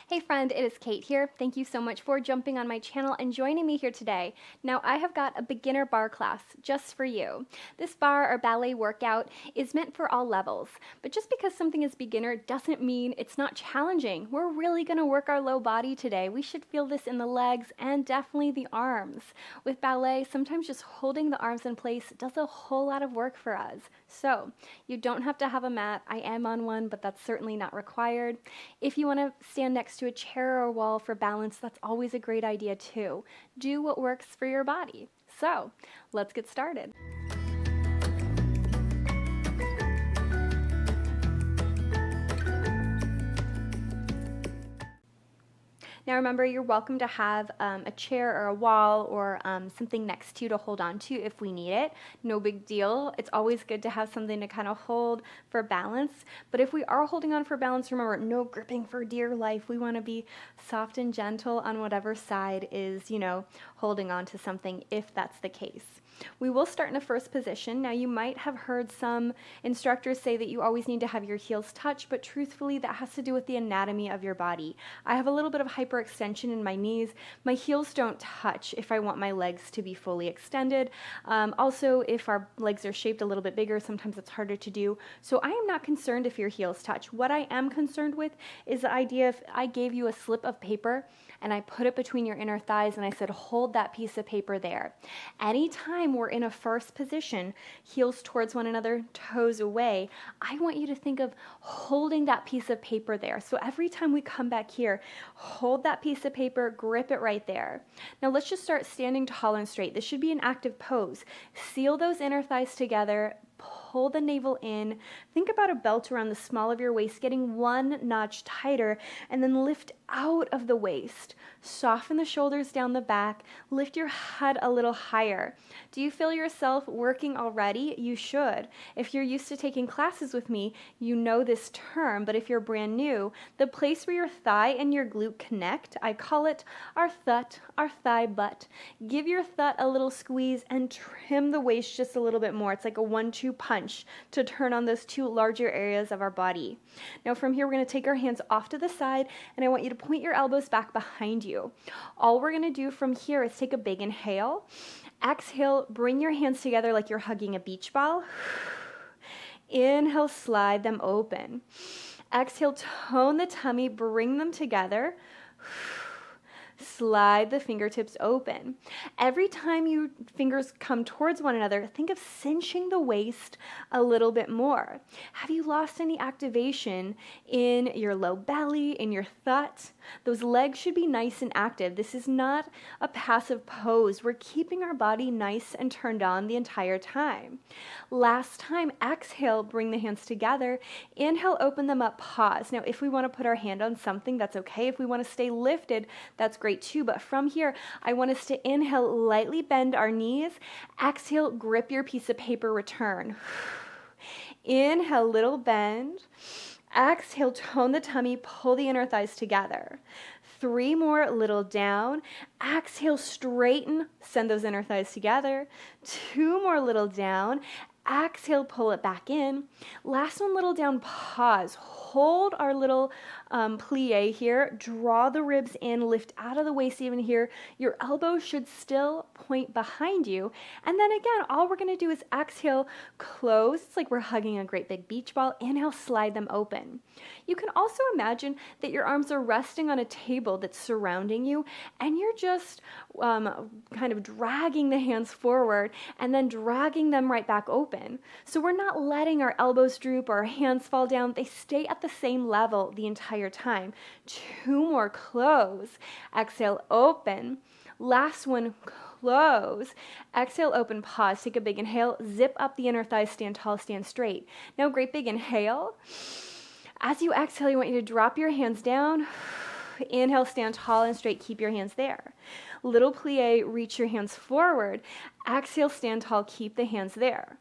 Hey friend, it is Kate here. Thank you so much for jumping on my channel and joining me here today. Now I have got a beginner barre class just for you. This barre or ballet workout is meant for all levels, but just because something is beginner doesn't mean it's not challenging. We're really going to work our low body today. We should feel this in the legs and definitely the arms. With ballet, sometimes just holding the arms in place does a whole lot of work for us. So you don't have to have a mat. I am on one, but that's certainly not required. If you want to stand next to a chair or a wall for balance, that's always a great idea too. Do what works for your body. So let's get started. Now remember, you're welcome to have a chair or a wall or something next to you to hold on to if we need it. No big deal. It's always good to have something to kind of hold for balance. But if we are holding on for balance, remember, no gripping for dear life. We want to be soft and gentle on whatever side is, holding on to something if that's the case. We will start in a first position. Now you might have heard some instructors say that you always need to have your heels touch, but truthfully that has to do with the anatomy of your body. I have a little bit of hyperextension in my knees. My heels don't touch if I want my legs to be fully extended. Also, if our legs are shaped a little bit bigger, sometimes it's harder to do. So I am not concerned if your heels touch. What I am concerned with is the idea if I gave you a slip of paper and I put it between your inner thighs and I said, hold that piece of paper there. Anytime we're in a first position, heels towards one another, toes away, I want you to think of holding that piece of paper there. So every time we come back here, hold that piece of paper, grip it right there. Now let's just start standing tall and straight. This should be an active pose. Seal those inner thighs together. Pull the navel in. Think about a belt around the small of your waist, getting one notch tighter, and then lift out of the waist. Soften the shoulders down the back. Lift your head a little higher. Do you feel yourself working already? You should. If you're used to taking classes with me, you know this term, but if you're brand new, the place where your thigh and your glute connect, I call it our thigh butt. Give your thigh a little squeeze and trim the waist just a little bit more. It's like a 1-2 punch to turn on those two larger areas of our body. Now from here, we're going to take our hands off to the side, and I want you to point your elbows back behind you. All we're going to do from here is take a big inhale. Exhale, bring your hands together like you're hugging a beach ball. Inhale, slide them open. Exhale, tone the tummy, bring them together. Slide the fingertips open. Every time your fingers come towards one another, think of cinching the waist a little bit more. Have you lost any activation in your low belly, in your thought? Those legs should be nice and active. This is not a passive pose. We're keeping our body nice and turned on the entire time. Last time, exhale, bring the hands together. Inhale, open them up, pause. Now, if we want to put our hand on something, that's okay. If we want to stay lifted, that's great too. But from here, I want us to inhale, lightly bend our knees. Exhale, grip your piece of paper, return. Inhale, little bend. Exhale, tone the tummy, pull the inner thighs together. 3 more, little down. Exhale, straighten, send those inner thighs together. 2 more, little down. Exhale, pull it back in. Last one, little down, pause. Hold our little plie here. Draw the ribs in, lift out of the waist even here. Your elbows should still point behind you. And then again, all we're going to do is exhale, close. It's like we're hugging a great big beach ball. Inhale, slide them open. You can also imagine that your arms are resting on a table that's surrounding you, and you're just kind of dragging the hands forward and then dragging them right back open. So we're not letting our elbows droop or our hands fall down. They stay at the same level the entire time. 2 more, close. Exhale, open. Last one, close. Exhale, open, pause. Take a big inhale. Zip up the inner thighs, stand tall, stand straight. Now, great big inhale. As you exhale, I want you to drop your hands down. Inhale, stand tall and straight. Keep your hands there. Little plie, reach your hands forward. Exhale, stand tall. Keep the hands there.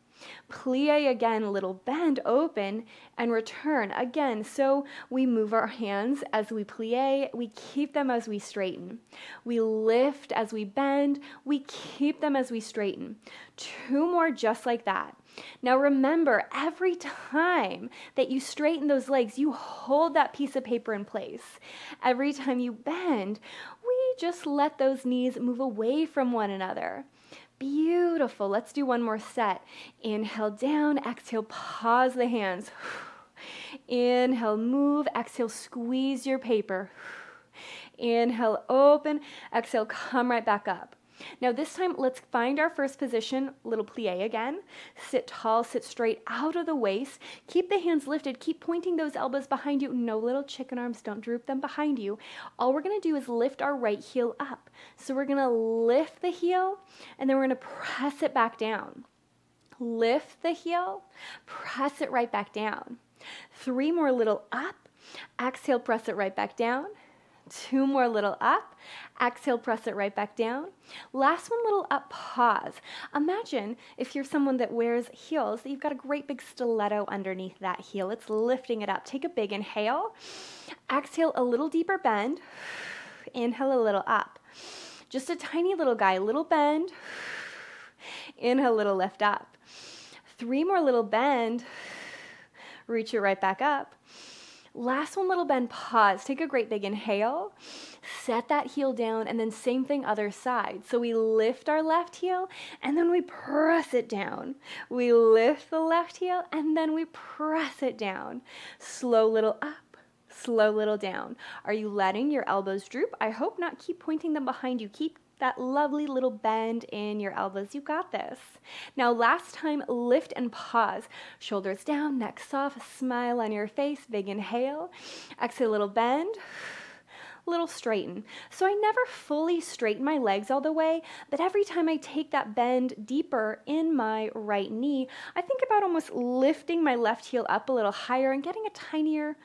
Plie again, little bend, open, and return. Again, so we move our hands as we plie, we keep them as we straighten. We lift as we bend, we keep them as we straighten. 2 more just like that. Now remember, every time that you straighten those legs, you hold that piece of paper in place. Every time you bend, we just let those knees move away from one another. Beautiful. Let's do one more set. Inhale down, exhale, pause the hands. Inhale, move, exhale, squeeze your paper. Inhale, open, exhale, come right back up. Now this time, let's find our first position, little plie again. Sit tall, sit straight out of the waist. Keep the hands lifted. Keep pointing those elbows behind you. No little chicken arms. Don't droop them behind you. All we're going to do is lift our right heel up. So we're going to lift the heel, and then we're going to press it back down. Lift the heel, press it right back down. 3 more little up. Exhale, press it right back down. 2 more little up. Exhale, press it right back down. Last one, little up, pause. Imagine if you're someone that wears heels, that you've got a great big stiletto underneath that heel. It's lifting it up. Take a big inhale. Exhale, a little deeper bend. Inhale, a little up. Just a tiny little guy, little bend. Inhale, little lift up. 3 more little bend. Reach it right back up. Last one, little bend, pause. Take a great big inhale. Set that heel down, and then same thing other side. So we lift our left heel, and then we press it down. We lift the left heel, and then we press it down. Slow little up, slow little down. Are you letting your elbows droop? I hope not. Keep pointing them behind you. Keep that lovely little bend in your elbows. You got this. Now last time, lift and pause. Shoulders down, neck soft, smile on your face, big inhale. Exhale, little bend, little straighten. So I never fully straighten my legs all the way, but every time I take that bend deeper in my right knee, I think about almost lifting my left heel up a little higher and getting a tinier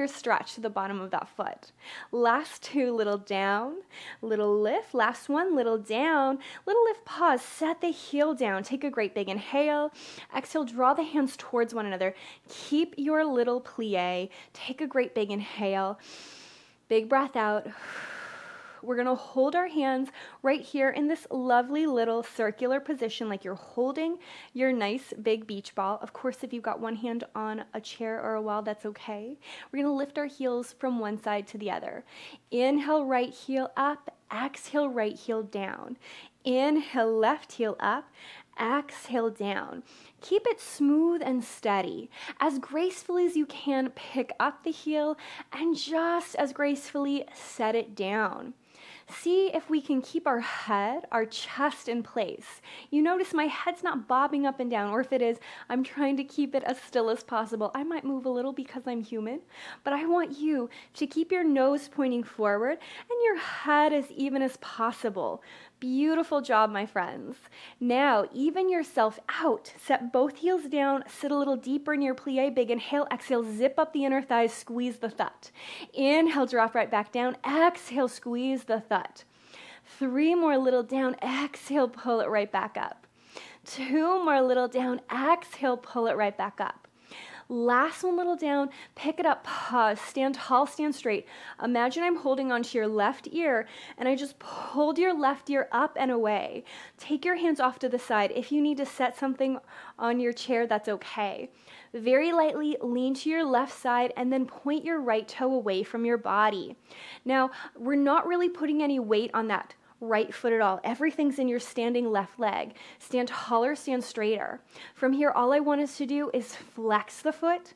stretch to the bottom of that foot. Last 2, little down, little lift. Last 1, little down, little lift, pause, set the heel down. Take a great big inhale. Exhale, draw the hands towards one another. Keep your little plie. Take a great big inhale. Big breath out. We're going to hold our hands right here in this lovely little circular position, like you're holding your nice big beach ball. Of course, if you've got one hand on a chair or a wall, that's okay. We're going to lift our heels from one side to the other. Inhale, right heel up. Exhale, right heel down. Inhale, left heel up. Exhale, down. Keep it smooth and steady. As gracefully as you can, pick up the heel and just as gracefully set it down. See if we can keep our head, our chest in place. You notice my head's not bobbing up and down, or if it is, I'm trying to keep it as still as possible. I might move a little because I'm human, but I want you to keep your nose pointing forward and your head as even as possible. Beautiful job, my friends. Now, even yourself out. Set both heels down, sit a little deeper in your plie, big inhale, exhale, zip up the inner thighs, squeeze the thut. Inhale, drop right back down, exhale, squeeze the thut. 3 more little down, exhale, pull it right back up. 2 more little down, exhale, pull it right back up. Last one, little down, pick it up, pause, stand tall, stand straight. Imagine I'm holding onto your left ear and I just pulled your left ear up and away. Take your hands off to the side. If you need to set something on your chair, that's okay. Very lightly lean to your left side and then point your right toe away from your body. Now, we're not really putting any weight on that right foot at all. Everything's in your standing left leg. Stand taller, stand straighter. From here, all I want us to do is flex the foot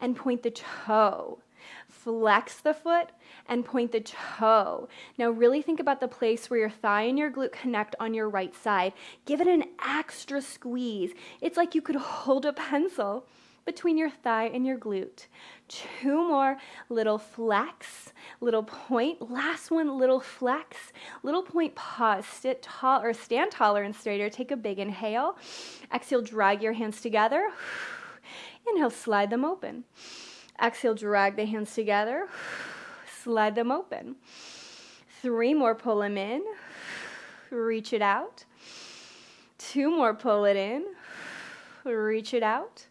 and point the toe. Flex the foot and point the toe. Now really think about the place where your thigh and your glute connect on your right side. Give it an extra squeeze. It's like you could hold a pencil between your thigh and your glute. 2 more, little flex, little point. Last one, little flex, little point, pause, sit tall or stand taller and straighter. Take a big inhale. Exhale, drag your hands together. Inhale, slide them open. Exhale, drag the hands together. Slide them open. 3 more, pull them in. Reach it out. 2 more, pull it in. Reach it out.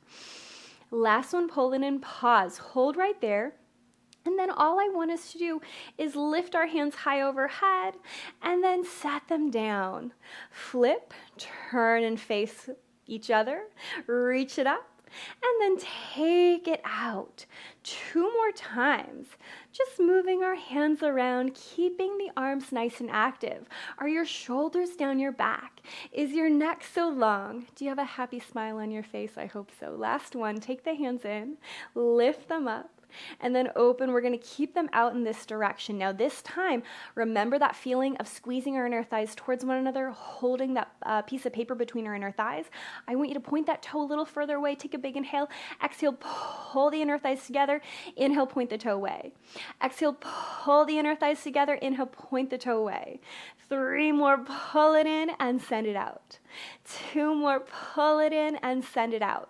Last one, pull it in, pause, hold right there. And then all I want us to do is lift our hands high overhead and then set them down. Flip, turn and face each other, reach it up, and then take it out. 2 more times. Just moving our hands around, keeping the arms nice and active. Are your shoulders down your back? Is your neck so long? Do you have a happy smile on your face? I hope so. Last one, take the hands in, lift them up, and then open. We're going to keep them out in this direction. Now this time, remember that feeling of squeezing our inner thighs towards one another, holding that piece of paper between our inner thighs. I want you to point that toe a little further away. Take a big inhale. Exhale, pull the inner thighs together. Inhale, point the toe away. Exhale, pull the inner thighs together. Inhale, point the toe away. 3 more, pull it in and send it out. 2 more, pull it in and send it out.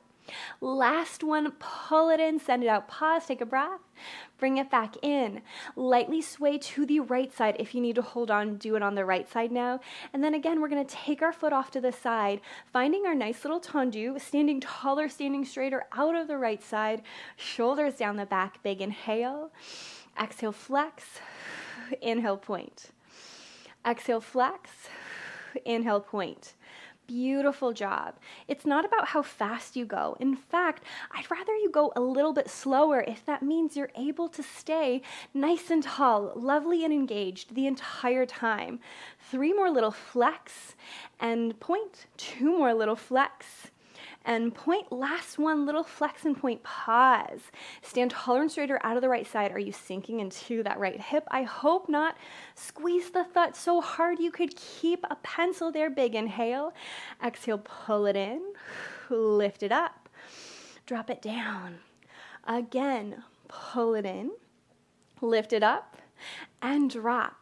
Last one, pull it in, send it out. Pause, take a breath, bring it back in. Lightly sway to the right side. If you need to hold on, do it on the right side now. And then again, we're going to take our foot off to the side, finding our nice little tendu, standing taller, standing straighter out of the right side, shoulders down the back, big inhale. Exhale, flex, inhale, point. Exhale, flex, inhale, point. Beautiful job. It's not about how fast you go. In fact, I'd rather you go a little bit slower if that means you're able to stay nice and tall, lovely and engaged the entire time. 3 more little flex and point. 2 more little flex and point. Last one, little flex and point. Pause. Stand taller and straighter out of the right side. Are you sinking into that right hip? I hope not. Squeeze the thought so hard you could keep a pencil there. Big inhale. Exhale, pull it in. Lift it up. Drop it down. Again, pull it in. Lift it up and drop.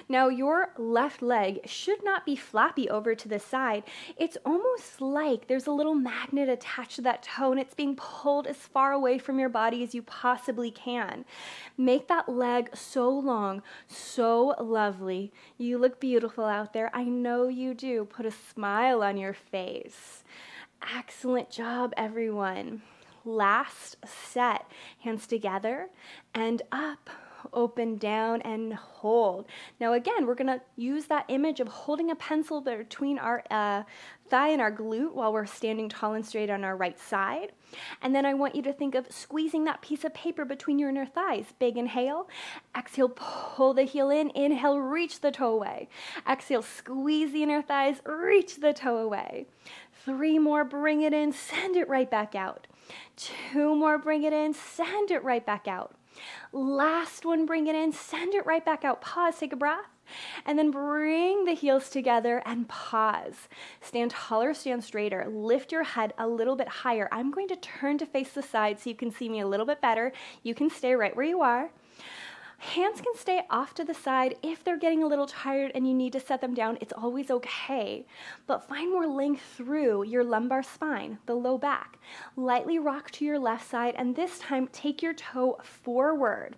Now your left leg should not be flappy over to the side. It's almost like there's a little magnet attached to that toe and it's being pulled as far away from your body as you possibly can. Make that leg so long, so lovely. You look beautiful out there. I know you do. Put a smile on your face. Excellent job, everyone. Last set. Hands together and up. Open, down, and hold. Now again, we're going to use that image of holding a pencil between our thigh and our glute while we're standing tall and straight on our right side. And then I want you to think of squeezing that piece of paper between your inner thighs. Big inhale. Exhale, pull the heel in. Inhale, reach the toe away. Exhale, squeeze the inner thighs, reach the toe away. 3 more, bring it in, send it right back out. 2 more, bring it in, send it right back out. Last one, bring it in, send it right back out. Pause, take a breath, and then bring the heels together and pause. Stand taller, stand straighter. Lift your head a little bit higher. I'm going to turn to face the side so you can see me a little bit better. You can stay right where you are. Hands can stay off to the side. If they're getting a little tired and you need to set them down, it's always okay. But find more length through your lumbar spine, the low back. Lightly rock to your left side, and this time take your toe forward.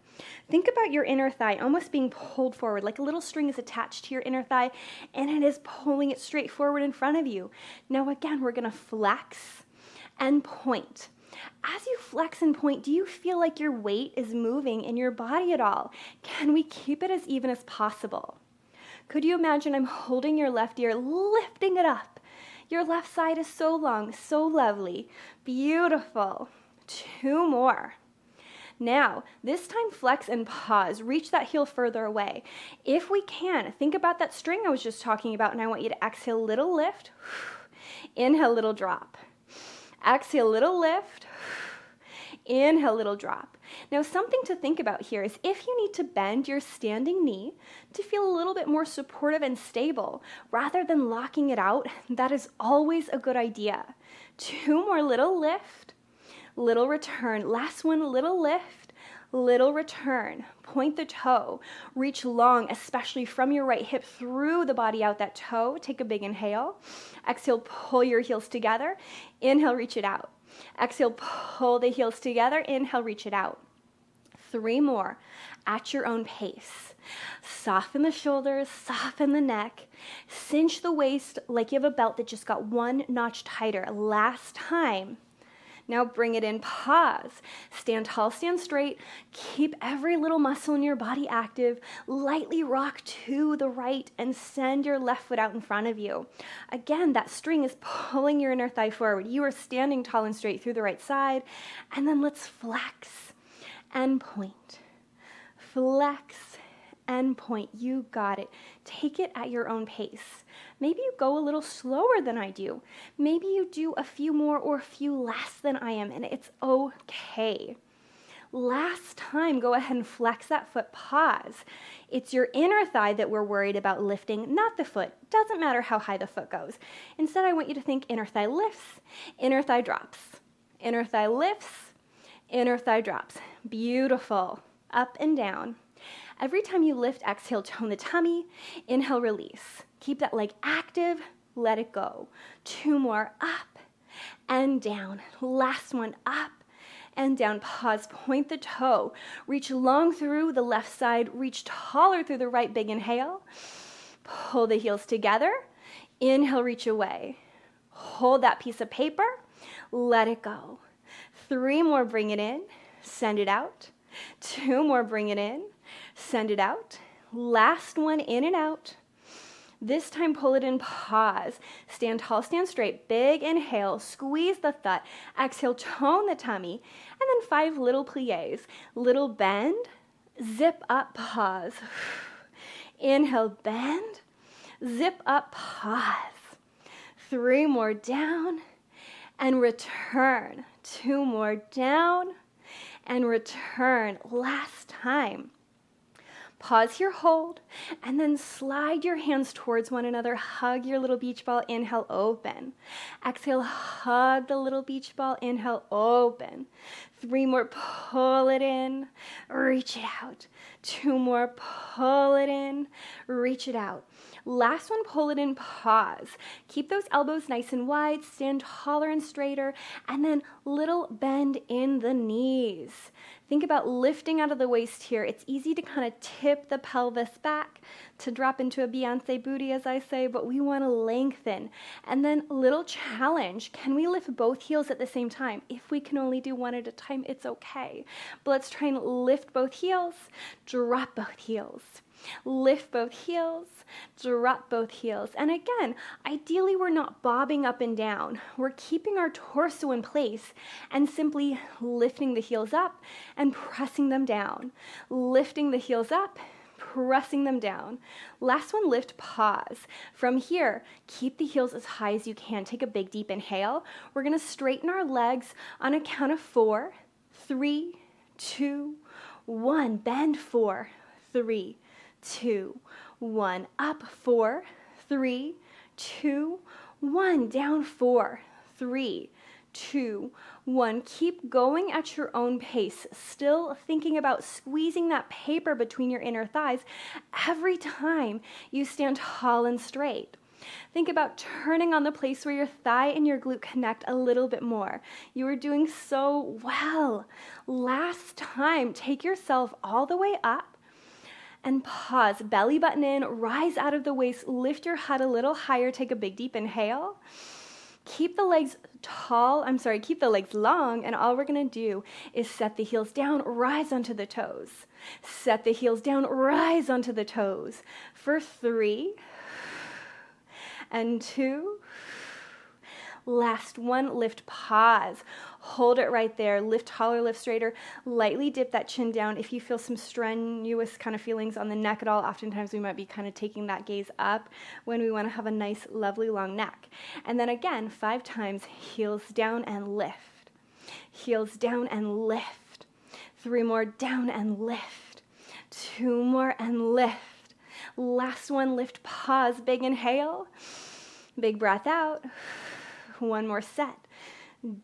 Think about your inner thigh almost being pulled forward, like a little string is attached to your inner thigh, and it is pulling it straight forward in front of you. Now again, we're gonna flex and point. As you flex and point, do you feel like your weight is moving in your body at all? Can we keep it as even as possible? Could you imagine I'm holding your left ear, lifting it up? Your left side is so long, so lovely. Beautiful. 2 more. Now, this time flex and pause. Reach that heel further away. If we can, think about that string I was just talking about, and I want you to exhale, little lift. Inhale, little drop. Exhale, little lift. Inhale, little drop. Now, something to think about here is if you need to bend your standing knee to feel a little bit more supportive and stable, rather than locking it out, that is always a good idea. 2 more, little lift, little return. Last one, little lift, little return. Point the toe. Reach long, especially from your right hip through the body out that toe. Take a big inhale. Exhale, pull your heels together. Inhale, reach it out. Exhale, pull the heels together. Inhale, reach it out. 3 more at your own pace. Soften the shoulders, soften the neck. Cinch the waist like you have a belt that just got 1 notch tighter. Last time. Now bring it in, pause. Stand tall, stand straight. Keep every little muscle in your body active. Lightly rock to the right and send your left foot out in front of you. Again, that string is pulling your inner thigh forward. You are standing tall and straight through the right side. And then let's flex and point. Flex and point. You got it. Take it at your own pace. Maybe you go a little slower than I do. Maybe you do a few more or a few less than I am, and it's okay. Last time, go ahead and flex that foot, pause. It's your inner thigh that we're worried about lifting, not the foot. Doesn't matter how high the foot goes. Instead, I want you to think inner thigh lifts, inner thigh drops. Inner thigh lifts, inner thigh drops. Beautiful. Up and down. Every time you lift, exhale, tone the tummy. Inhale, release. Keep that leg active. Let it go. 2 more. Up and down. Last one. Up and down. Pause. Point the toe. Reach long through the left side. Reach taller through the right. Big inhale. Pull the heels together. Inhale, reach away. Hold that piece of paper. Let it go. 3 more. Bring it in. Send it out. 2 more. Bring it in. Send it out. Last one, in and out. This time, pull it in, pause. Stand tall, stand straight. Big inhale, squeeze the thigh. Exhale, tone the tummy. And then 5 little pliés. Little bend, zip up, pause. Inhale, bend, zip up, pause. 3 more down and return. 2 more down and return. Last time. Pause here, hold, and then slide your hands towards one another. Hug your little beach ball. Inhale, open. Exhale, hug the little beach ball. Inhale, open. 3 more, pull it in, reach it out. 2 more, pull it in, reach it out. Last one, pull it in, pause. Keep those elbows nice and wide, stand taller and straighter, and then little bend in the knees. Think about lifting out of the waist here. It's easy to kind of tip the pelvis back to drop into a Beyonce booty, as I say, but we want to lengthen. And then little challenge. Can we lift both heels at the same time? If we can only do one at a time, it's okay. But let's try and lift both heels, drop both heels. Lift both heels, drop both heels. And again, ideally we're not bobbing up and down. We're keeping our torso in place and simply lifting the heels up and pressing them down. Lifting the heels up, pressing them down. Last one, lift, pause. From here, keep the heels as high as you can. Take a big deep inhale. We're going to straighten our legs on a count of 4, 3, 2, 1. Bend 4, 3, 2, 1. Up 4, 3, 2, 1. Down 4, 3, 2, 1. Keep going at your own pace, still thinking about squeezing that paper between your inner thighs every time you stand tall and straight. Think about turning on the place where your thigh and your glute connect a little bit more. You are doing so well. Last time, take yourself all the way up and pause. Belly button in, rise out of the waist, lift your head a little higher, take a big deep inhale. Keep the legs keep the legs long, and all we're gonna do is set the heels down, rise onto the toes. Set the heels down, rise onto the toes. For 3 and 2. Last one, lift, pause. Hold it right there. Lift taller, lift straighter. Lightly dip that chin down. If you feel some strenuous kind of feelings on the neck at all, oftentimes we might be kind of taking that gaze up when we want to have a nice, lovely long neck. And then again, 5 times, heels down and lift. Heels down and lift. 3 more, down and lift. 2 more and lift. Last one, lift, pause. Big inhale. Big breath out. 1 more set.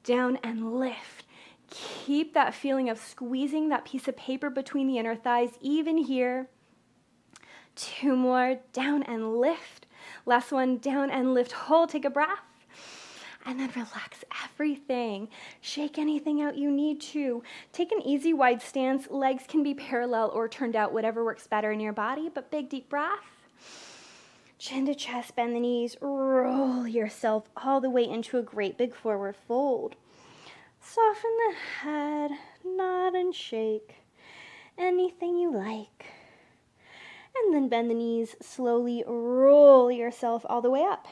Down and lift. Keep that feeling of squeezing that piece of paper between the inner thighs, even here. 2 more, down and lift. Last one, down and lift. Hold, take a breath. And then relax everything. Shake anything out you need to. Take an easy wide stance. Legs can be parallel or turned out, whatever works better in your body, but big deep breath. Chin to chest, bend the knees, roll yourself all the way into a great big forward fold. Soften the head, nod and shake, anything you like. And then bend the knees, slowly roll yourself all the way up.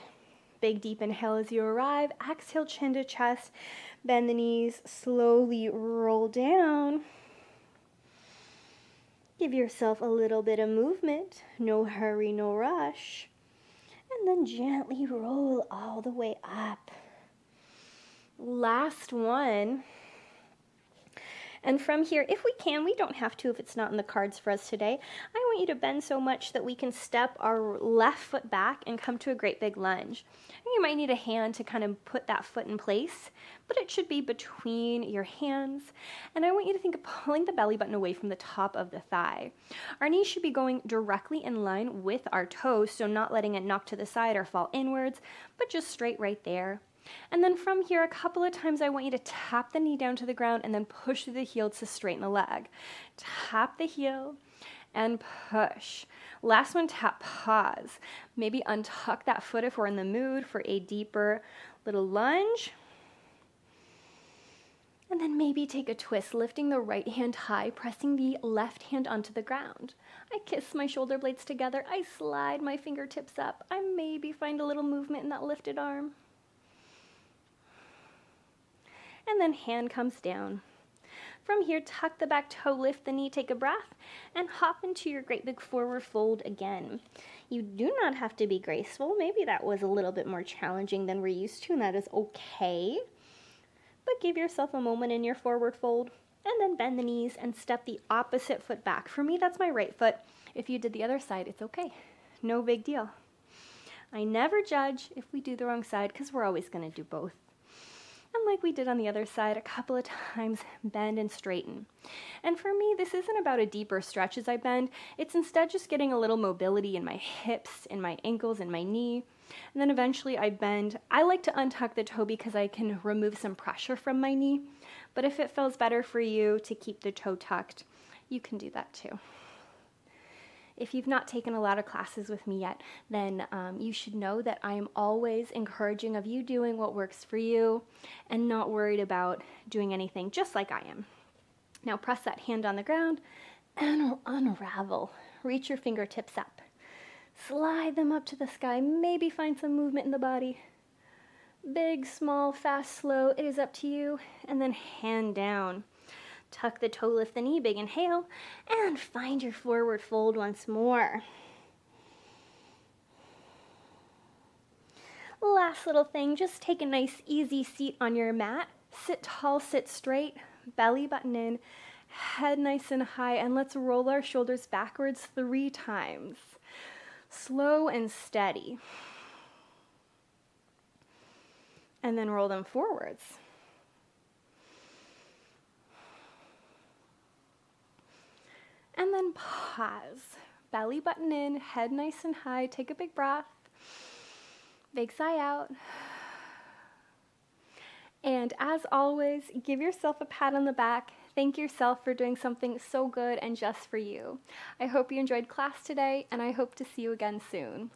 Big deep inhale as you arrive, exhale chin to chest, bend the knees, slowly roll down. Give yourself a little bit of movement, no hurry, no rush. And then gently roll all the way up. Last one. And from here, if we can, we don't have to if it's not in the cards for us today. I want you to bend so much that we can step our left foot back and come to a great big lunge. And you might need a hand to kind of put that foot in place, but it should be between your hands. And I want you to think of pulling the belly button away from the top of the thigh. Our knees should be going directly in line with our toes, so not letting it knock to the side or fall inwards, but just straight right there. And then from here, a couple of times, I want you to tap the knee down to the ground and then push through the heel to straighten the leg. Tap the heel and push. Last one, tap, pause. Maybe untuck that foot if we're in the mood for a deeper little lunge. And then maybe take a twist, lifting the right hand high, pressing the left hand onto the ground. I kiss my shoulder blades together. I slide my fingertips up. I maybe find a little movement in that lifted arm. And then hand comes down. From here, tuck the back toe, lift the knee, take a breath, and hop into your great big forward fold again. You do not have to be graceful. Maybe that was a little bit more challenging than we're used to, and that is okay. But give yourself a moment in your forward fold, and then bend the knees and step the opposite foot back. For me, that's my right foot. If you did the other side, it's okay. No big deal. I never judge if we do the wrong side, because we're always going to do both. And like we did on the other side, a couple of times, bend and straighten. And for me, this isn't about a deeper stretch as I bend. It's instead just getting a little mobility in my hips, in my ankles, in my knee. And then eventually I bend. I like to untuck the toe because I can remove some pressure from my knee. But if it feels better for you to keep the toe tucked, you can do that too. If you've not taken a lot of classes with me yet, then you should know that I am always encouraging of you doing what works for you and not worried about doing anything, just like I am. Now press that hand on the ground and unravel. Reach your fingertips up. Slide them up to the sky. Maybe find some movement in the body. Big, small, fast, slow, it is up to you. And then hand down. Tuck the toe, lift the knee, big inhale, and find your forward fold once more. Last little thing, just take a nice easy seat on your mat. Sit tall, sit straight, belly button in, head nice and high, and let's roll our shoulders backwards 3 times. Slow and steady. And then roll them forwards. And then pause. Belly button in, head nice and high. Take a big breath. Big sigh out. And as always, give yourself a pat on the back. Thank yourself for doing something so good and just for you. I hope you enjoyed class today, and I hope to see you again soon.